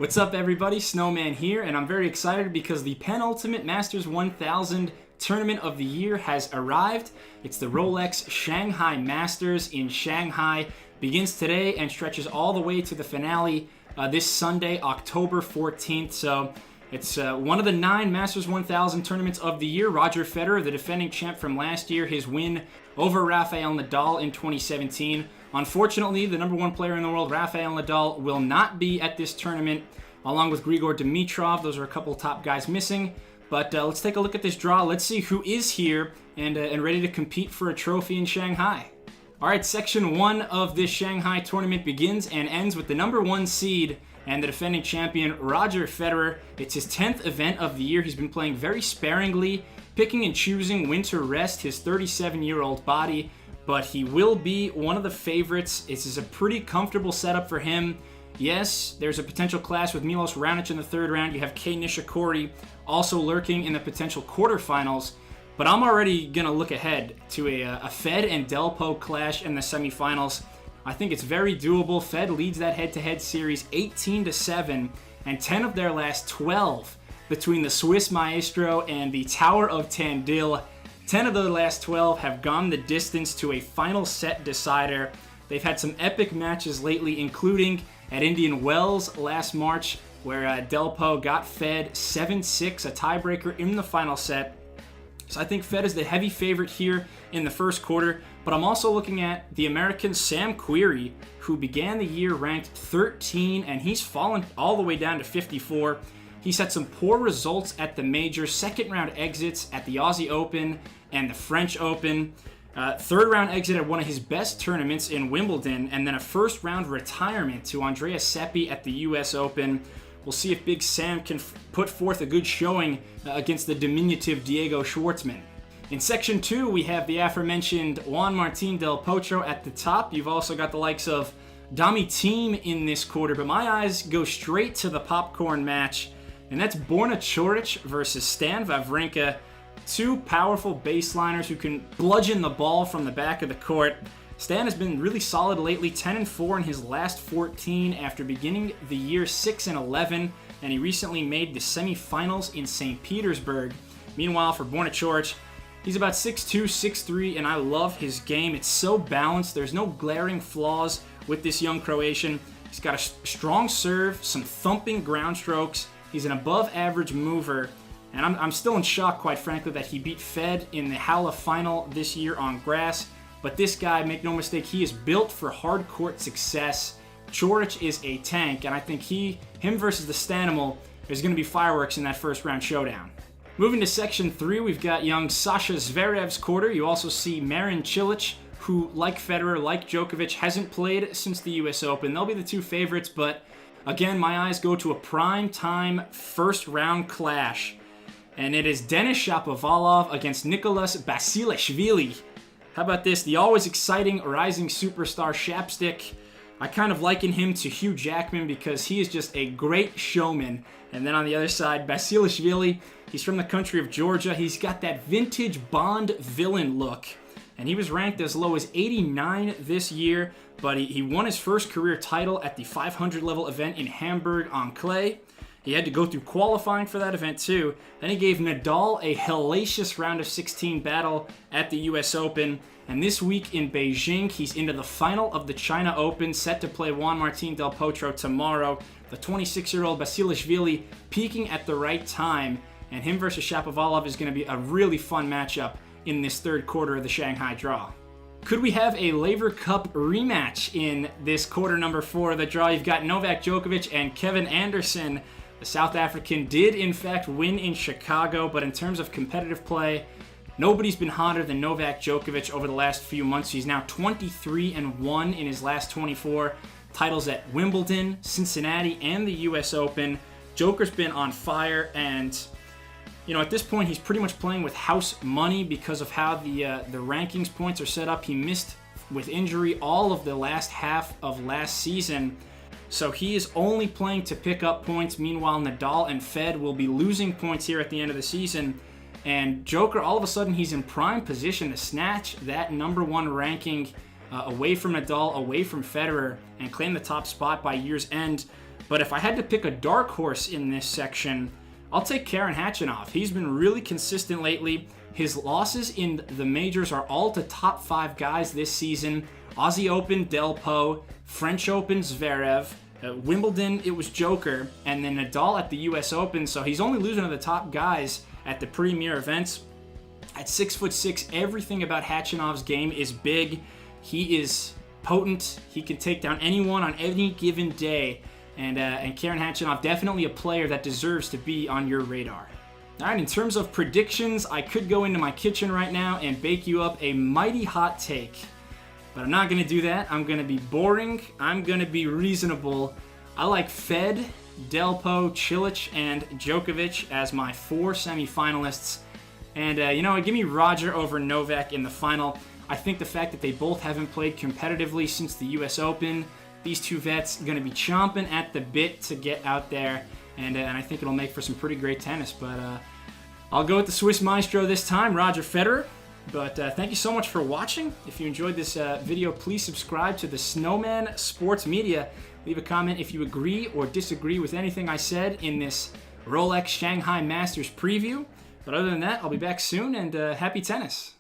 What's up, everybody? Snowman here, and I'm very excited because the penultimate Masters 1000 tournament of the year has arrived. It's the Rolex Shanghai Masters in Shanghai. Begins today and stretches all the way to the finale this Sunday, October 14th. So it's one of the 9 Masters 1000 tournaments of the year. Roger Federer, the defending champ from last year, his win over Rafael Nadal in 2017. Unfortunately, the number 1 player in the world, Rafael Nadal, will not be at this tournament, along with Grigor Dimitrov. Those are a couple top guys missing. But let's take a look at this draw. Let's see who is here and ready to compete for a trophy in Shanghai. All right, Section 1 of this Shanghai tournament begins and ends with the number 1 seed and the defending champion, Roger Federer. It's his 10th event of the year. He's been playing very sparingly, picking and choosing when to rest his 37-year-old body, but he will be one of the favorites. This is a pretty comfortable setup for him. Yes, there's a potential clash with Milos Raonic in the 3rd round. You have Kei Nishikori also lurking in the potential quarterfinals, but I'm already going to look ahead to a Fed and Delpo clash in the semifinals. I think it's very doable. Fed leads that head-to-head series 18-7, and 10 of their last 12 between the Swiss Maestro and the Tower of Tandil. 10 of the last 12 have gone the distance to a final set decider. They've had some epic matches lately, including at Indian Wells last March, where Delpo got Fed 7-6, a tiebreaker in the final set. So I think Fed is the heavy favorite here in the first quarter, but I'm also looking at the American Sam Querrey, who began the year ranked 13, and he's fallen all the way down to 54. He's had some poor results at the major, 2nd round exits at the Aussie Open and the French Open. 3rd round exit at one of his best tournaments in Wimbledon, and then a 1st round retirement to Andrea Seppi at the US Open. We'll see if Big Sam can put forth a good showing against the diminutive Diego Schwartzman. In Section 2, we have the aforementioned Juan Martín del Potro at the top. You've also got the likes of Dami Thiem in this quarter, but my eyes go straight to the popcorn match, and that's Borna Coric versus Stan Wawrinka. 2 powerful baseliners who can bludgeon the ball from the back of the court. Stan has been really solid lately, 10-4 in his last 14 after beginning the year 6-11, and he recently made the semifinals in St. Petersburg. Meanwhile, for Borna Coric, he's about 6'2", 6'3", and I love his game. It's so balanced. There's no glaring flaws with this young Croatian. He's got a strong serve, some thumping ground strokes. He's an above-average mover, and I'm still in shock, quite frankly, that he beat Fed in the Halle final this year on grass. But this guy, make no mistake, he is built for hard court success. Coric is a tank, and I think him versus the Stanimal is going to be fireworks in that 1st round showdown. Moving to Section 3, we've got young Sasha Zverev's quarter. You also see Marin Cilic, who, like Federer, like Djokovic, hasn't played since the US Open. They'll be the 2 favorites, but again, my eyes go to a prime-time 1st round clash. And it is Denis Shapovalov against Nicolas Basilashvili. How about this? The always exciting rising superstar Shapstick. I kind of liken him to Hugh Jackman because he is just a great showman. And then on the other side, Basilashvili, he's from the country of Georgia. He's got that vintage Bond villain look. And he was ranked as low as 89 this year, but he won his first career title at the 500 level event in Hamburg on clay. He had to go through qualifying for that event too. Then he gave Nadal a hellacious round of 16 battle at the US Open. And this week in Beijing, he's into the final of the China Open, set to play Juan Martín del Potro tomorrow. The 26-year-old Basilashvili peaking at the right time. And him versus Shapovalov is going to be a really fun matchup in this 3rd quarter of the Shanghai draw. Could we have a Laver Cup rematch in this quarter number 4 of the draw? You've got Novak Djokovic and Kevin Anderson. The South African did, in fact, win in Chicago, but in terms of competitive play, nobody's been hotter than Novak Djokovic over the last few months. He's now 23-1 in his last 24 titles at Wimbledon, Cincinnati, and the US Open. Joker's been on fire, and at this point, he's pretty much playing with house money because of how the rankings points are set up. He missed with injury all of the last half of last season. So he is only playing to pick up points. Meanwhile, Nadal and Fed will be losing points here at the end of the season. And Joker, all of a sudden, he's in prime position to snatch that number 1 ranking away from Nadal, away from Federer, and claim the top spot by year's end. But if I had to pick a dark horse in this section, I'll take Karen Khachanov. He's been really consistent lately. His losses in the majors are all to top 5 guys this season. Aussie Open, Delpo. French Open, Zverev. Wimbledon, it was Joker. And then Nadal at the US Open. So he's only losing to the top guys at the premier events. At 6'6", everything about Khachanov's game is big. He is potent. He can take down anyone on any given day. And Karen Khachanov, definitely a player that deserves to be on your radar. All right, in terms of predictions, I could go into my kitchen right now and bake you up a mighty hot take. But I'm not going to do that. I'm going to be boring. I'm going to be reasonable. I like Fed, Delpo, Cilic, and Djokovic as my 4 semifinalists. And, give me Roger over Novak in the final. I think the fact that they both haven't played competitively since the US Open, these two vets are going to be chomping at the bit to get out there, and I think it'll make for some pretty great tennis. But I'll go with the Swiss Maestro this time, Roger Federer. But thank you so much for watching. If you enjoyed this video, please subscribe to the Snowman Sports Media. Leave a comment if you agree or disagree with anything I said in this Rolex Shanghai Masters preview. But other than that, I'll be back soon, and happy tennis.